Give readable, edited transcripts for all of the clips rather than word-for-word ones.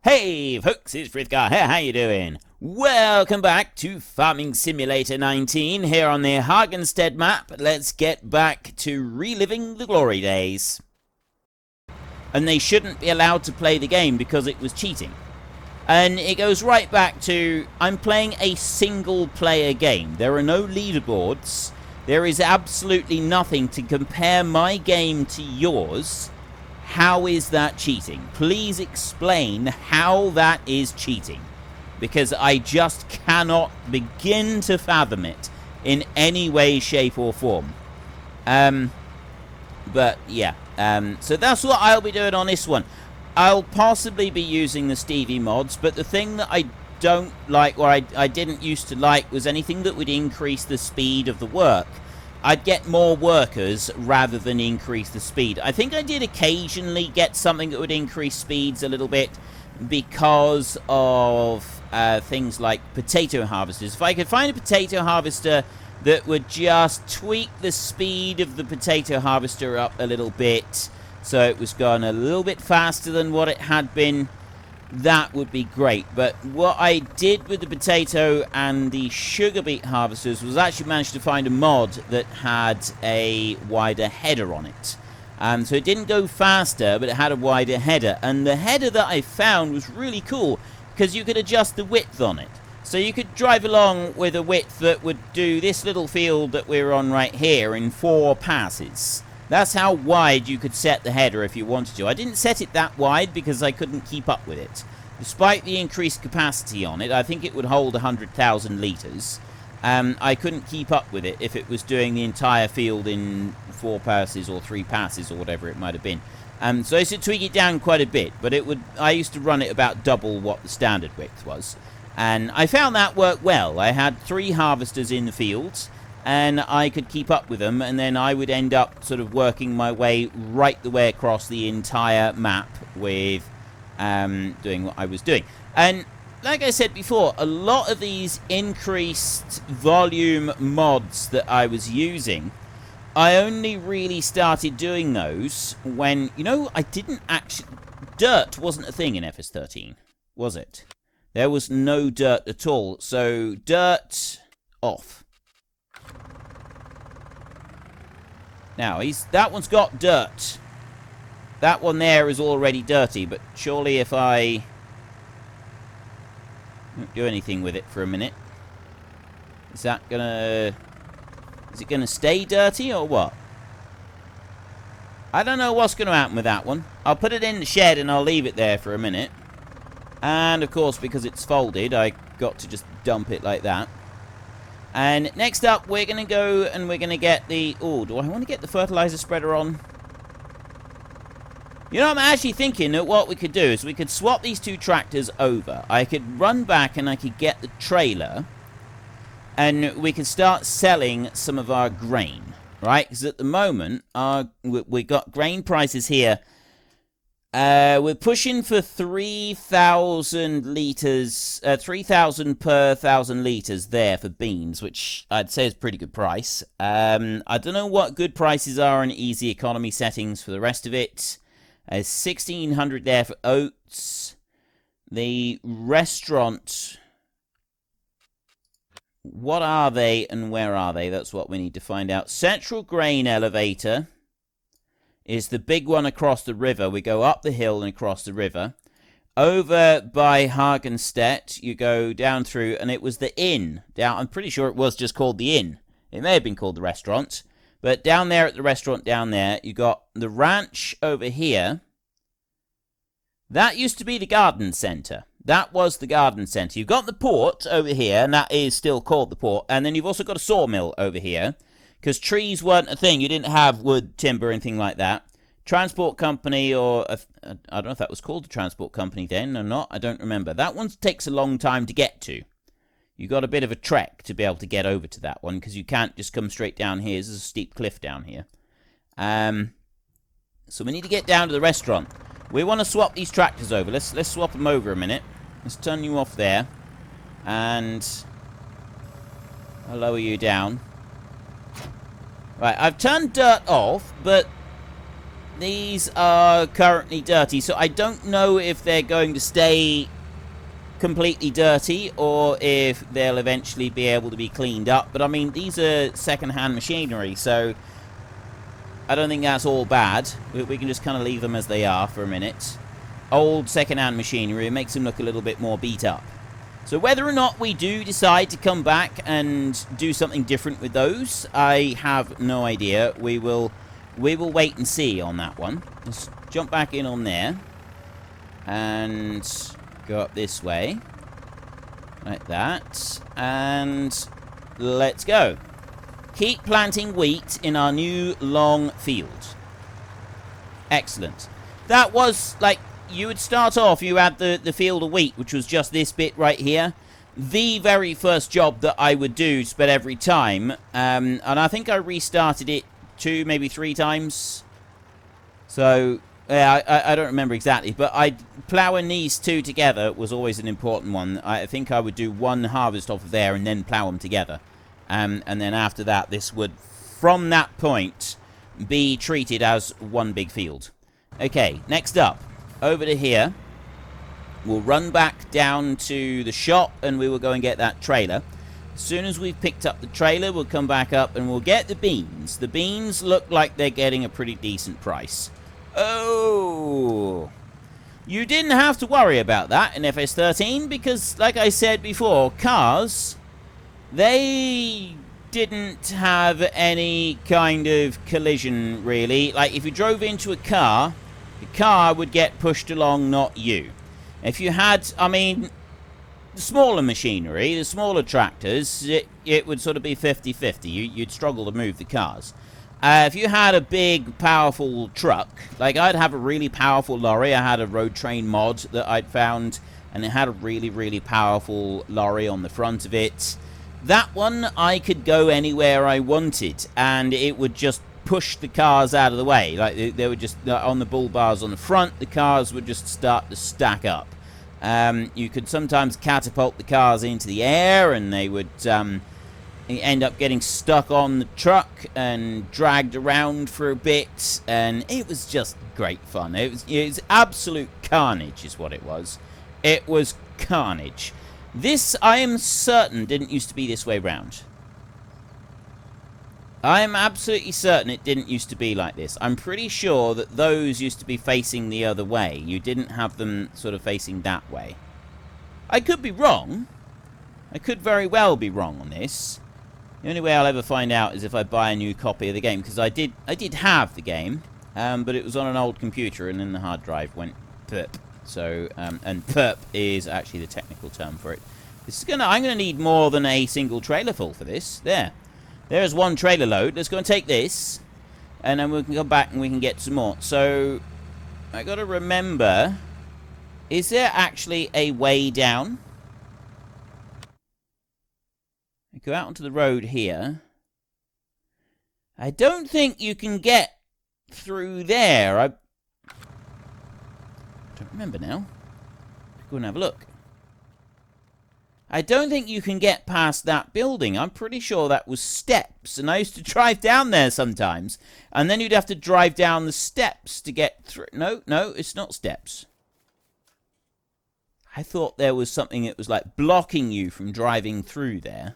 Hey folks, it's Frithgar here, how you doing? Welcome back to Farming Simulator 19 here on the Hagenstedt map. Let's get back to reliving the glory days. And they shouldn't be allowed to play the game because it was cheating. And it goes right back to, I'm playing a single player game. There are no leaderboards. There is absolutely nothing to compare my game to yours. How is that cheating? Please explain how that is cheating. Because I just cannot begin to fathom it in any way, shape or form. But yeah, so that's what I'll be doing on this one. I'll possibly be using the Stevie mods, but the thing that I don't like, or I didn't used to like, was anything that would increase the speed of the work. I'd get more workers rather than increase the speed. I think I did occasionally get something that would increase speeds a little bit because of things like potato harvesters. If I could find a potato harvester that would just tweak the speed of the potato harvester up a little bit so it was going a little bit faster than what it had been, that would be great. But what I did with the potato and the sugar beet harvesters was actually manage to find a mod that had a wider header on it. So it didn't go faster, but it had a wider header. And the header that I found was really cool because you could adjust the width on it. So you could drive along with a width that would do this little field that we're on right here in 4 passes. That's how wide you could set the header if you wanted to. I didn't set it that wide because I couldn't keep up with it. Despite the increased capacity on it, I think it would hold 100,000 litres. I couldn't keep up with it if it was doing the entire field in 4 passes or 3 passes or whatever it might have been. So I used to tweak it down quite a bit, but I used to run it about double what the standard width was. And I found that worked well. I had 3 harvesters in the fields, and I could keep up with them, and then I would end up sort of working my way right the way across the entire map with doing what I was doing. And like I said before, a lot of these increased volume mods that I was using, I only really started doing those when, I didn't actually... Dirt wasn't a thing in FS13, was it? There was no dirt at all, so dirt off. Now, that one's got dirt. That one there is already dirty, but surely if I don't do anything with it for a minute, is it gonna stay dirty or what? I don't know what's gonna happen with that one. I'll put it in the shed and I'll leave it there for a minute. And of course, because it's folded, I got to just dump it like that. And next up, we're going to go and we're going to get the... Oh, do I want to get the fertilizer spreader on? I'm actually thinking that what we could do is we could swap these 2 tractors over. I could run back and I could get the trailer. And we could start selling some of our grain. Right? Because at the moment, we got grain prices here. We're pushing for 3,000 litres, 3,000 per 1,000 litres there for beans, which I'd say is a pretty good price. I don't know what good prices are in easy economy settings for the rest of it. 1,600 there for oats. The restaurant, what are they and where are they? That's what we need to find out. Central Grain Elevator is the big one across the river. We go up the hill and across the river. Over by Hagenstedt, you go down through, and it was the inn. I'm pretty sure it was just called the inn. It may have been called the restaurant. But down there at the restaurant down there, you got the ranch over here. That used to be the garden centre. That was the garden centre. You've got the port over here, and that is still called the port. And then you've also got a sawmill over here. Because trees weren't a thing. You didn't have wood, timber, anything like that. Transport company, or... I don't know if that was called a transport company then or not. I don't remember. That one takes a long time to get to. You got a bit of a trek to be able to get over to that one. Because you can't just come straight down here. There's a steep cliff down here. So we need to get down to the restaurant. We want to swap these tractors over. Let's swap them over a minute. Let's turn you off there. And I'll lower you down. Right, I've turned dirt off, but these are currently dirty, so I don't know if they're going to stay completely dirty or if they'll eventually be able to be cleaned up. But I mean, these are second-hand machinery, so I don't think that's all bad. We can just kind of leave them as they are for a minute. Old second-hand machinery, it makes them look a little bit more beat up. So whether or not we do decide to come back and do something different with those, I have no idea. We will wait and see on that one. Let's jump back in on there. And go up this way. Like that. And let's go. Keep planting wheat in our new long field. Excellent. That was, like, you would start off, you had the field of wheat, which was just this bit right here. The very first job that I would do, spent every time. And I think I restarted it 2, maybe 3 times. So, yeah, I don't remember exactly. But ploughing these 2 together was always an important one. I think I would do 1 harvest off of there and then plough them together. And then after that, this would, from that point, be treated as one big field. Okay, next up. Over to here. We'll run back down to the shop and we will go and get that trailer. As soon as we've picked up the trailer, we'll come back up and we'll get the beans. The beans look like they're getting a pretty decent price. Oh! You didn't have to worry about that in FS13 because, like I said before, cars, they didn't have any kind of collision, really. Like, if you drove into a car, the car would get pushed along, not you. If you had, I mean, the smaller machinery, the smaller tractors, it would sort of be 50-50. You'd struggle to move the cars. If you had a big, powerful truck, like I'd have a really powerful lorry. I had a road train mod that I'd found, and it had a really, really powerful lorry on the front of it. That one, I could go anywhere I wanted, and it would just push the cars out of the way. Like they would just on the bull bars on the front, the cars would just start to stack up. You could sometimes catapult the cars into the air and they would end up getting stuck on the truck and dragged around for a bit, and it was just great fun. It was absolute carnage is what it was. It was carnage. This, I am certain, didn't used to be this way round. I am absolutely certain it didn't used to be like this. I'm pretty sure that those used to be facing the other way. You didn't have them sort of facing that way. I could be wrong. I could very well be wrong on this. The only way I'll ever find out is if I buy a new copy of the game, because I did have the game, but it was on an old computer, and then the hard drive went perp. So, and perp is actually the technical term for it. I'm gonna need more than a single trailer full for this. There's 1 trailer load. Let's go and take this. And then we can come back and we can get some more. So, I gotta remember, is there actually a way down? I go out onto the road here. I don't think you can get through there. I don't remember now. Go and have a look. I don't think you can get past that building. I'm pretty sure that was steps. And I used to drive down there sometimes. And then you'd have to drive down the steps to get through. No, it's not steps. I thought there was something that was like blocking you from driving through there.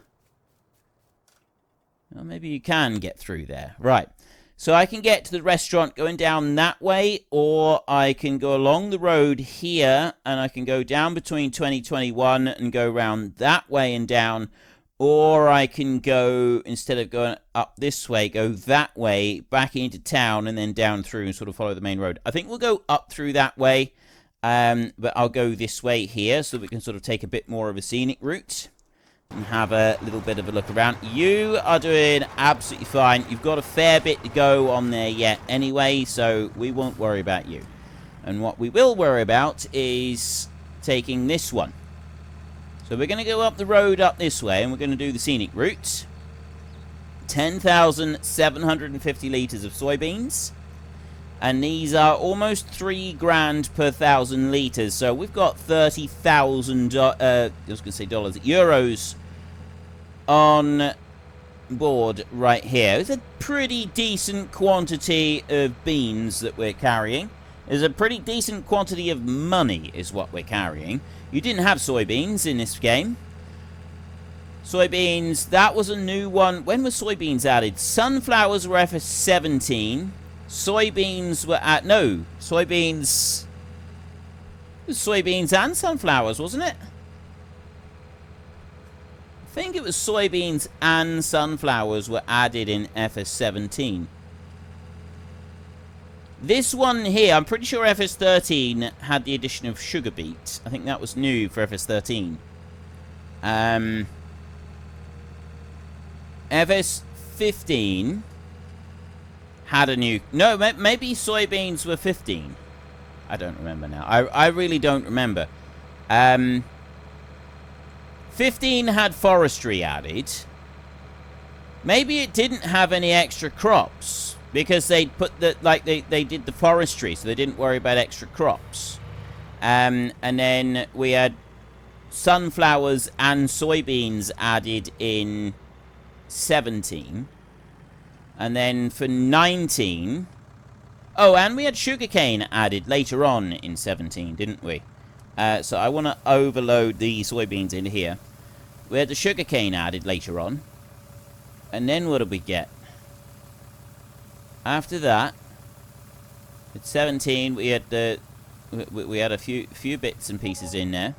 Well, maybe you can get through there. Right. So I can get to the restaurant going down that way, or I can go along the road here, and I can go down between 2021 and go around that way and down, or I can go, instead of going up this way, go that way, back into town, and then down through and sort of follow the main road. I think we'll go up through that way, but I'll go this way here, so we can sort of take a bit more of a scenic route. And have a little bit of a look around. You are doing absolutely fine. You've got a fair bit to go on there yet anyway, so we won't worry about you. And what we will worry about is taking this one. So we're going to go up the road up this way, and we're going to do the scenic route. 10,750 litres of soybeans. And these are almost 3 grand per 1,000 litres. So we've got 30,000, I was going to say dollars, euros on board right here. It's a pretty decent quantity of beans that we're carrying. There's a pretty decent quantity of money is what we're carrying. You didn't have soybeans in this game. Soybeans, that was a new one. When were soybeans added? Sunflowers were FS17. Soybeans were at... No, soybeans... It was soybeans and sunflowers, wasn't it? I think it was soybeans and sunflowers were added in FS17. This one here, I'm pretty sure FS13 had the addition of sugar beet. I think that was new for FS13. FS15 had a new... No, maybe soybeans were 15. I don't remember now. I really don't remember. 15 had forestry added. Maybe it didn't have any extra crops because they put the they did the forestry, so they didn't worry about extra crops. And then we had sunflowers and soybeans added in 17, and then for 19, oh, and we had sugarcane added later on in 17, didn't we? So I want to overload the soybeans into here. We had the sugarcane added later on, and then what did we get? After that, at 17, we had the we had a few bits and pieces in there.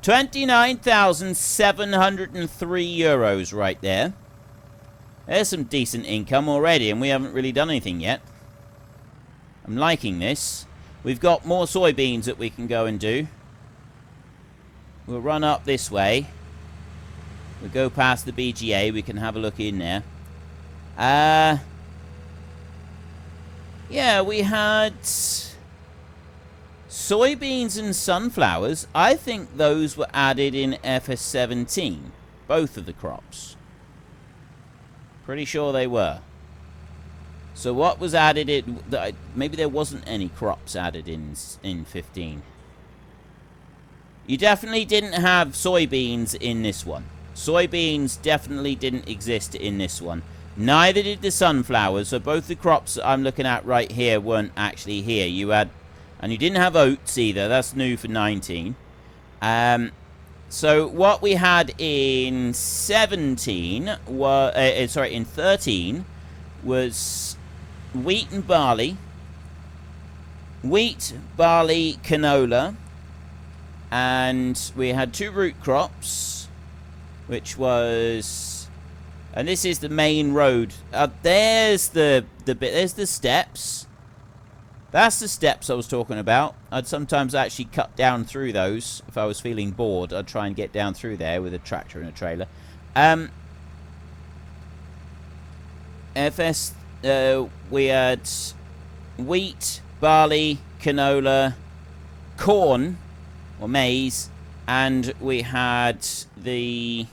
29,703 euros right there. There's some decent income already, and we haven't really done anything yet. I'm liking this. We've got more soybeans that we can go and do. We'll run up this way. We'll go past the BGA. We can have a look in there. Yeah, we had... soybeans and sunflowers, I think those were added in FS17. Both of the crops. Pretty sure they were. So what was added in... maybe there wasn't any crops added in 15. You definitely didn't have soybeans in this one. Soybeans definitely didn't exist in this one. Neither did the sunflowers. So both the crops that I'm looking at right here weren't actually here. You had... and you didn't have oats either. That's new for 19. So what we had in 17 were... sorry, in 13 was wheat and barley. Wheat, barley, canola. And we had 2 root crops, which was... and this is the main road. There's the bit. There's the steps. That's the steps I was talking about. I'd sometimes actually cut down through those. If I was feeling bored, I'd try and get down through there with a tractor and a trailer. We had wheat, barley, canola, corn, or maize, and we had the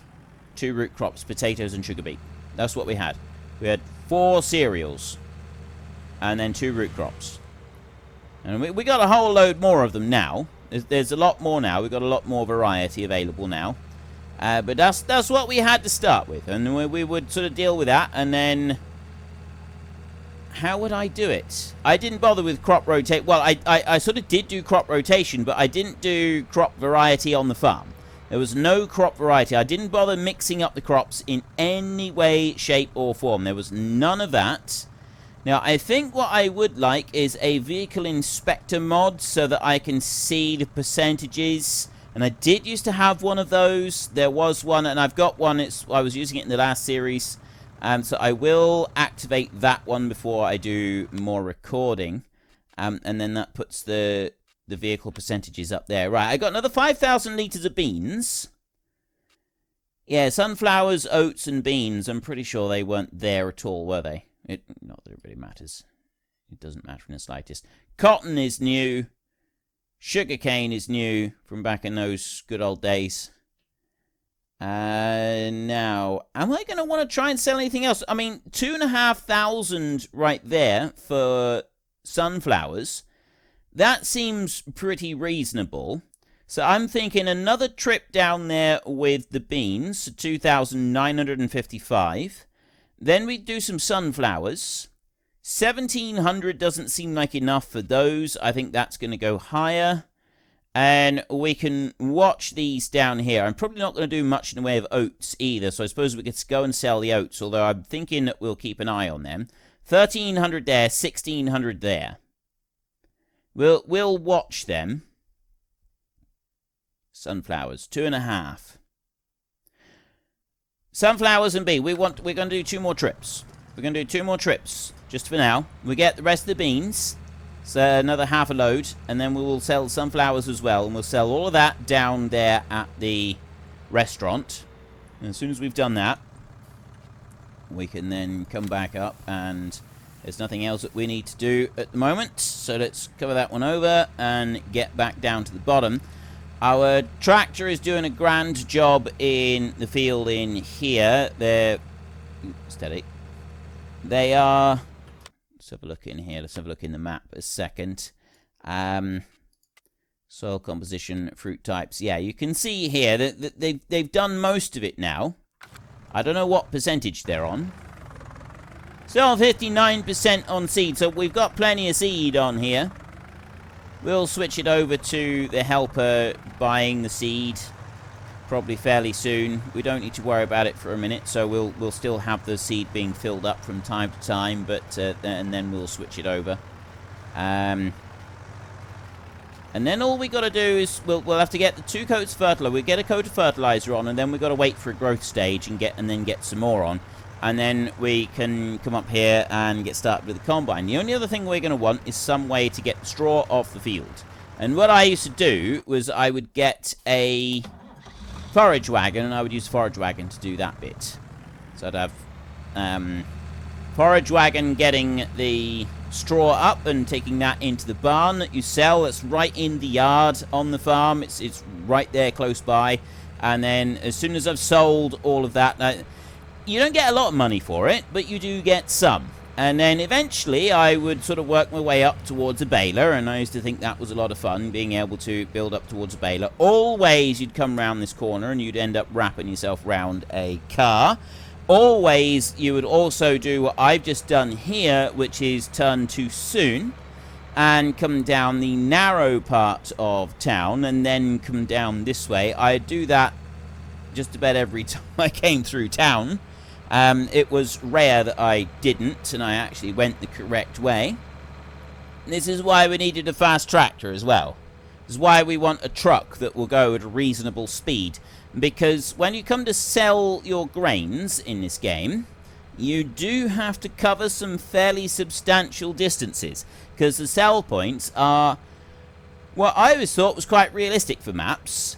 2 root crops, potatoes and sugar beet. That's what we had. We had 4 cereals, and then 2 root crops. And we got a whole load more of them now. There's a lot more now. We've got a lot more variety available now. But that's what we had to start with. And we would sort of deal with that. And then... how would I do it? I didn't bother with crop rotate. Well, I sort of did do crop rotation, but I didn't do crop variety on the farm. There was no crop variety. I didn't bother mixing up the crops in any way, shape, or form. There was none of that. Now, I think what I would like is a vehicle inspector mod so that I can see the percentages. And I did used to have one of those. There was one, and I've got one. I was using it in the last series. So I will activate that one before I do more recording. And then that puts the vehicle percentages up there. Right, I got another 5,000 litres of beans. Yeah, sunflowers, oats, and beans. I'm pretty sure they weren't there at all, were they? Not that it really matters. It doesn't matter in the slightest. Cotton is new. Sugarcane is new from back in those good old days. Now, am I going to want to try and sell anything else? I mean, 2,500 right there for sunflowers. That seems pretty reasonable. So I'm thinking another trip down there with the beans, 2,955. Then we do some sunflowers. 1,700 doesn't seem like enough for those. I think that's going to go higher. And we can watch these down here. I'm probably not going to do much in the way of oats either, so I suppose we could go and sell the oats, although I'm thinking that we'll keep an eye on them. 1,300 there, 1,600 there. We'll watch them. Sunflowers, 2.5. Sunflowers and bee. We're going to do 2 more trips. We're going to do 2 more trips, just for now. We get the rest of the beans. So another half a load, and then we will sell sunflowers as well, and we'll sell all of that down there at the restaurant. And as soon as we've done that, we can then come back up, and there's nothing else that we need to do at the moment. So let's cover that one over and get back down to the bottom. Our tractor is doing a grand job in the field in here. They're steady. They are. Let's have a look in here. Let's have a look in the map a second. Soil composition, fruit types. Yeah, you can see here that they've done most of it now. I don't know what percentage they're on. Still 59% on seed, so we've got plenty of seed on here. We'll switch it over to the helper buying the seed probably fairly soon. We don't need to worry about it for a minute, so we'll still have the seed being filled up from time to time, but and then we'll switch it over. And then all we got to do is we'll have to get the 2 coats of fertilizer. We'll get a coat of fertilizer on, and then we've got to wait for a growth stage and then get some more on. And then we can come up here and get started with the combine. The only other thing we're going to want is some way to get the straw off the field. And what I used to do was I would get a forage wagon, and I would use forage wagon to do that bit. So I'd have forage wagon getting the straw up and taking that into the barn that you sell. That's right in the yard on the farm. It's right there close by. And then as soon as I've sold all of that, you don't get a lot of money for it, but you do get some. And then eventually I would sort of work my way up towards a baler, and I used to think that was a lot of fun, being able to build up towards a baler. Always you'd come round this corner and you'd end up wrapping yourself round a car. Always you would also do what I've just done here, which is turn too soon and come down the narrow part of town and then come down this way. I'd do that just about every time I came through town. It was rare that I didn't, and I actually went the correct way. This is why we needed a fast tractor as well. This is why we want a truck that will go at a reasonable speed. Because when you come to sell your grains in this game, you do have to cover some fairly substantial distances. Because the sell points are what I always thought was quite realistic for maps.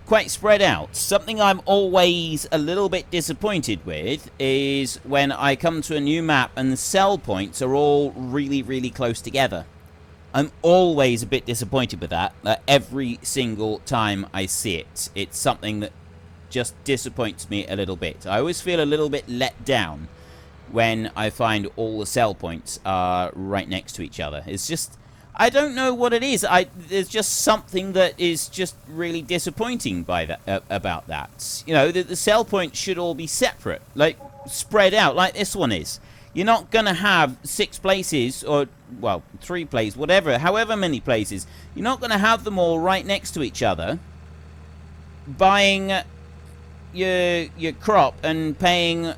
Quite spread out. Something I'm always a little bit disappointed with is when I come to a new map and the sell points are all really, really close together. I'm always a bit disappointed with that. Every single time I see it. It's something that just disappoints me a little bit. I always feel a little bit let down when I find all the sell points are right next to each other. It's just, I don't know what it is. There's just something that is just really disappointing by that, about that. You know, the sell points should all be separate, like spread out, like this one is. You're not going to have 6 places, or, well, 3 places, whatever, however many places. You're not going to have them all right next to each other, buying your crop and paying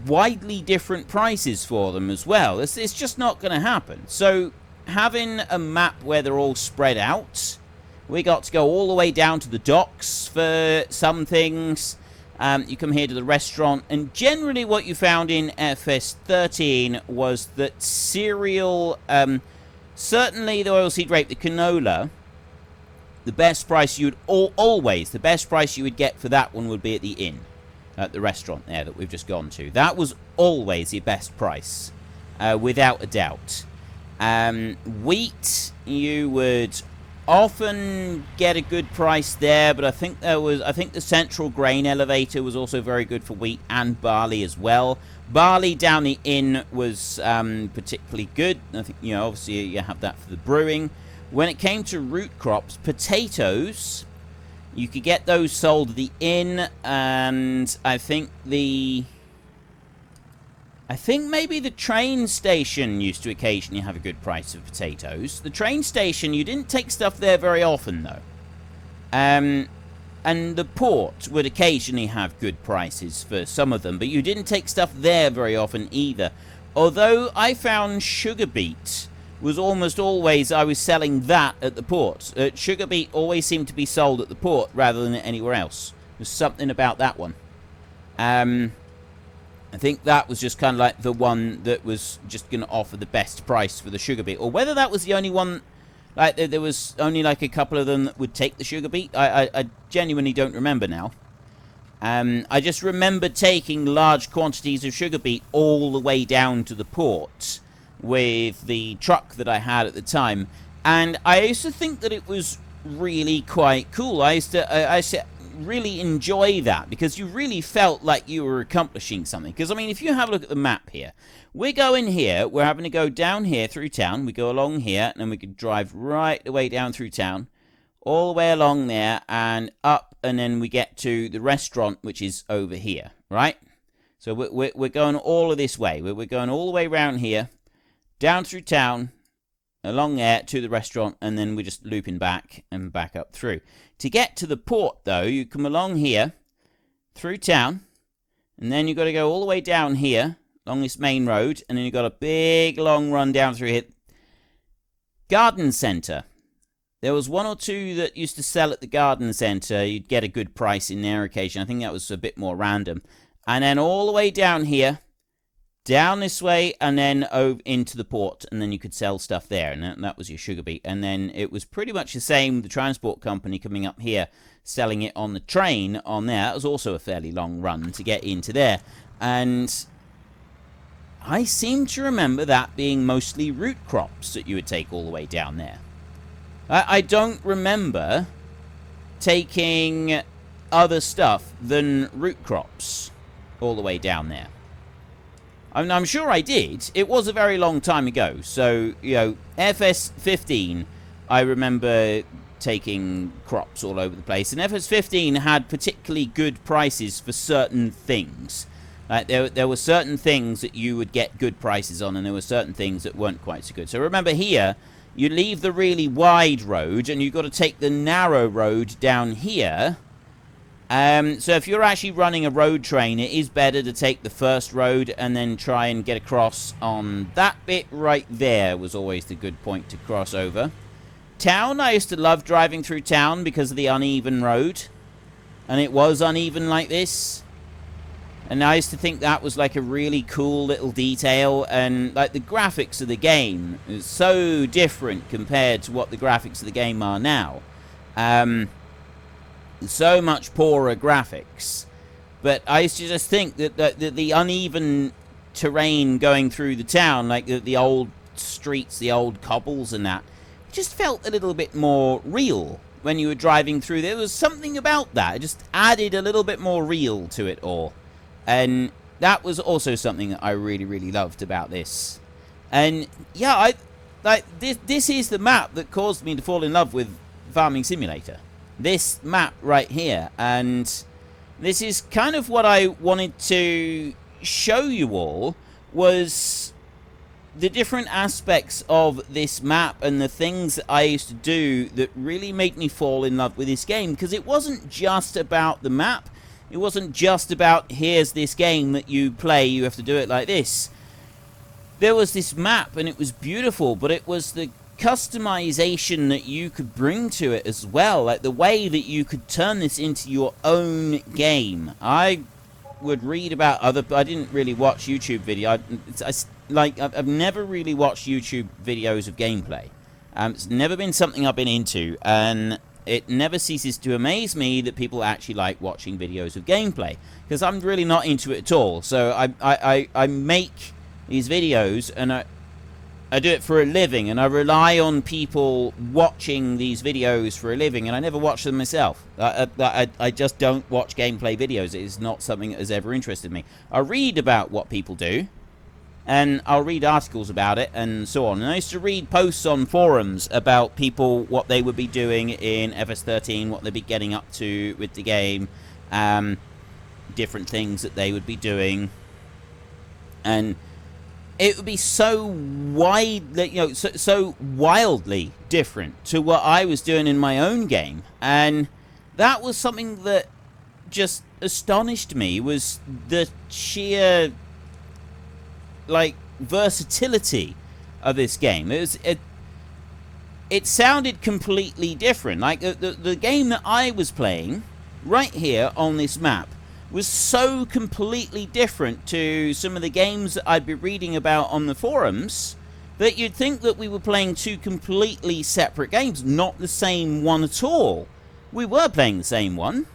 widely different prices for them as well. It's just not going to happen. So having a map where they're all spread out, we got to go all the way down to the docks for some things. You come here to the restaurant, and generally what you found in FS13 was that cereal, certainly the oilseed rape, the canola, the best price you would always, the best price you would get for that one would be at the inn, at the restaurant there that we've just gone to. That was always the best price, without a doubt. Wheat, you would often get a good price there, but I think the central grain elevator was also very good for wheat and barley as well. Barley down the inn was particularly good. I think, you know, obviously you have that for the brewing. when it came to root crops, potatoes, you could get those sold at the inn, and I think maybe the train station used to occasionally have a good price of potatoes. The train station, you didn't take stuff there very often, though. And the port would occasionally have good prices for some of them, but you didn't take stuff there very often either. Although I found sugar beet was almost always, I was selling that at the port. Sugar beet always seemed to be sold at the port rather than anywhere else. There's something about that one. I think that was just kind of like the one that was just going to offer the best price for the sugar beet. Or whether that was the only one, like there was only like a couple of them that would take the sugar beet. I genuinely don't remember now. I just remember taking large quantities of sugar beet all the way down to the port with the truck that I had at the time, and I used to think that it was really quite cool. I used to really enjoy that, because you really felt like you were accomplishing something. Because I mean, if you have a look at the map here, we're going here, we're having to go down here through town, we go along here, and then we could drive right the way down through town, all the way along there and up, and then we get to the restaurant, which is over here, right? So we're going all of this way. We're going all the way around here, down through town, along there to the restaurant, and then we're just looping back and back up through. To get to the port, though, you come along here, through town, and then you've got to go all the way down here, along this main road, and then you've got a big long run down through here. Garden Centre. There was one or two that used to sell at the garden centre. You'd get a good price in their occasion. I think that was a bit more random. And then all the way down here, down this way, and then over into the port, and then you could sell stuff there, and that was your sugar beet. And then it was pretty much the same, the transport company coming up here, selling it on the train on there. That was also a fairly long run to get into there. And I seem to remember that being mostly root crops that you would take all the way down there. I don't remember taking other stuff than root crops all the way down there. I'm sure I did. It was a very long time ago. So, you know, FS15, I remember taking crops all over the place. And FS15 had particularly good prices for certain things. Like there were certain things that you would get good prices on, and there were certain things that weren't quite so good. So remember here, you leave the really wide road, and you've got to take the narrow road down here. So if you're actually running a road train, it is better to take the first road and then try and get across on that bit right there was always the good point to cross over. Town, I used to love driving through town because of the uneven road. And it was uneven like this. And I used to think that was like a really cool little detail, and like the graphics of the game is so different compared to what the graphics of the game are now. So much poorer graphics. But I used to just think that the uneven terrain going through the town, like the old streets, the old cobbles and that, just felt a little bit more real when you were driving through. There was something about that. It just added a little bit more real to it all. And that was also something that I really, really loved about this. And yeah, this is the map that caused me to fall in love with Farming Simulator. This map right here. And this is kind of what I wanted to show you all, was the different aspects of this map and the things that I used to do that really made me fall in love with this game. Because it wasn't just about the map. It wasn't just about, here's this game that you play, you have to do it like this. There was this map, and it was beautiful, but it was the customization that you could bring to it as well. Like the way that you could turn this into your own game. I would read about other... I didn't really watch YouTube video. I've never really watched YouTube videos of gameplay. It's never been something I've been into, and it never ceases to amaze me that people actually like watching videos of gameplay, because I'm really not into it at all. So I make these videos, and I do it for a living, and I rely on people watching these videos for a living, and I never watch them myself. I just don't watch gameplay videos. It is not something that has ever interested me. I read about what people do, and I'll read articles about it and so on. And I used to read posts on forums about people, what they would be doing in FS13, what they'd be getting up to with the game, different things that they would be doing, and it would be so so wildly different to what I was doing in my own game. And that was something that just astonished me, was the sheer versatility of this game. It sounded completely different. Like the game that I was playing right here on this map was so completely different to some of the games that I'd be reading about on the forums that you'd think that we were playing two completely separate games, not the same one at all. We were playing the same one.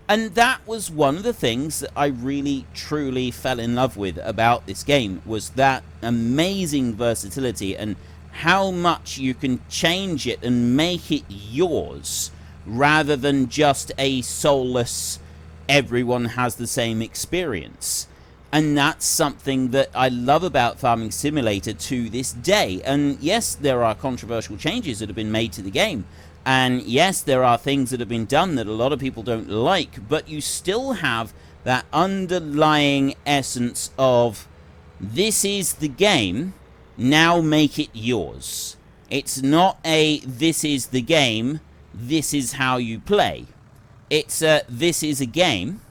And that was one of the things that I really, truly fell in love with about this game, was that amazing versatility and how much you can change it and make it yours, rather than just a soulless, everyone has the same experience. And that's something that I love about Farming Simulator to this day. And yes, there are controversial changes that have been made to the game. And yes, there are things that have been done that a lot of people don't like, but you still have that underlying essence of, this is the game, now make it yours. It's not a, this is the game, this is how you play. It's a, this is a game,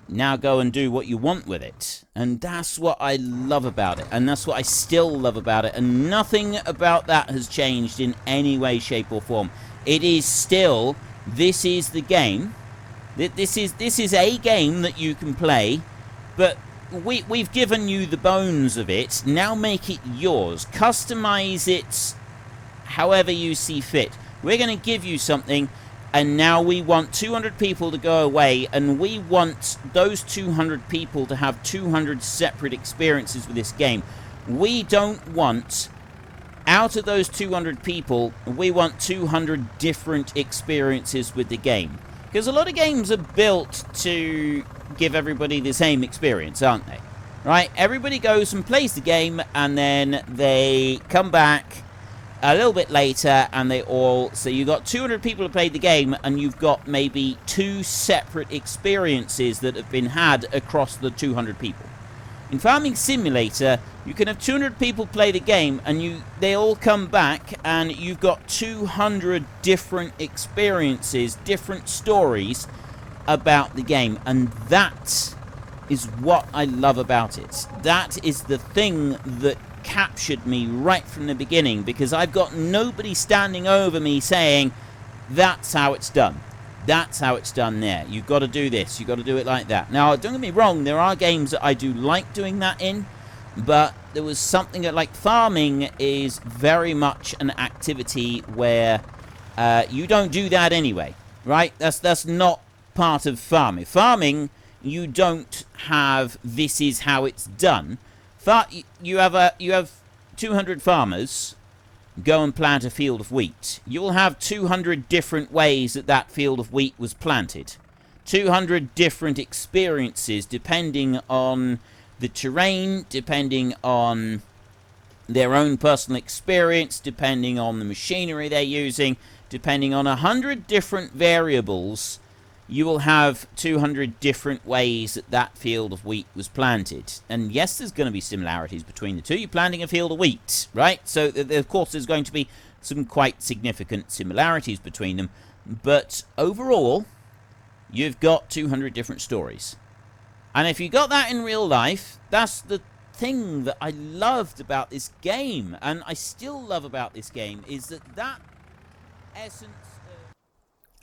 now go and do what you want with it. And that's what I love about it, and that's what I still love about it, and nothing about that has changed in any way, shape or form. It is still, this is the game, this is a game that you can play, but we've given you the bones of it, now make it yours, customize it however you see fit. We're going to give you something, and now we want 200 people to go away, and we want those 200 people to have 200 separate experiences with this game. We don't want, out of those 200 people, we want 200 different experiences with the game. Because a lot of games are built to give everybody the same experience, aren't they? Right? Everybody goes and plays the game, and then they come back a little bit later, and they all, so you got 200 people who played the game, and you've got maybe 2 separate experiences that have been had across the 200 people. In Farming Simulator, you can have 200 people play the game, and they all come back, and you've got 200 different experiences, different stories about the game, and that is what I love about it. That is the thing that captured me right from the beginning, because I've got nobody standing over me saying, that's how it's done. That's how it's done there. You've got to do this. You've got to do it like that. Now, don't get me wrong, there are games that I do like doing that in, but there was something that, like, farming is very much an activity where you don't do that anyway, right? That's not part of farming. Farming, you don't have, this is how it's done. You have 200 farmers go and plant a field of wheat. You'll have 200 different ways that field of wheat was planted. 200 different experiences depending on the terrain, depending on their own personal experience, depending on the machinery they're using, depending on 100 different variables. You will have 200 different ways that field of wheat was planted. And yes, there's going to be similarities between the two. You're planting a field of wheat, right? So, of course, there's going to be some quite significant similarities between them. But overall, you've got 200 different stories. And if you got that in real life, that's the thing that I loved about this game. And I still love about this game, is that essence...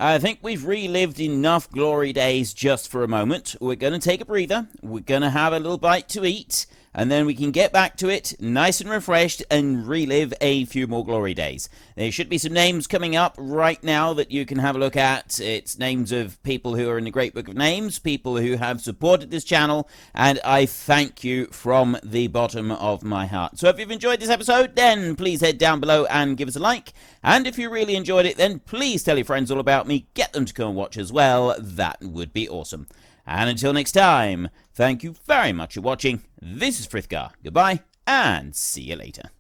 I think we've relived enough glory days just for a moment. We're going to take a breather. We're going to have a little bite to eat. And then we can get back to it, nice and refreshed, and relive a few more glory days. There should be some names coming up right now that you can have a look at. It's names of people who are in the Great Book of Names, people who have supported this channel, and I thank you from the bottom of my heart. So if you've enjoyed this episode, then please head down below and give us a like. And if you really enjoyed it, then please tell your friends all about me. Get them to come and watch as well. That would be awesome. And until next time, thank you very much for watching. This is Frithgar. Goodbye, and see you later.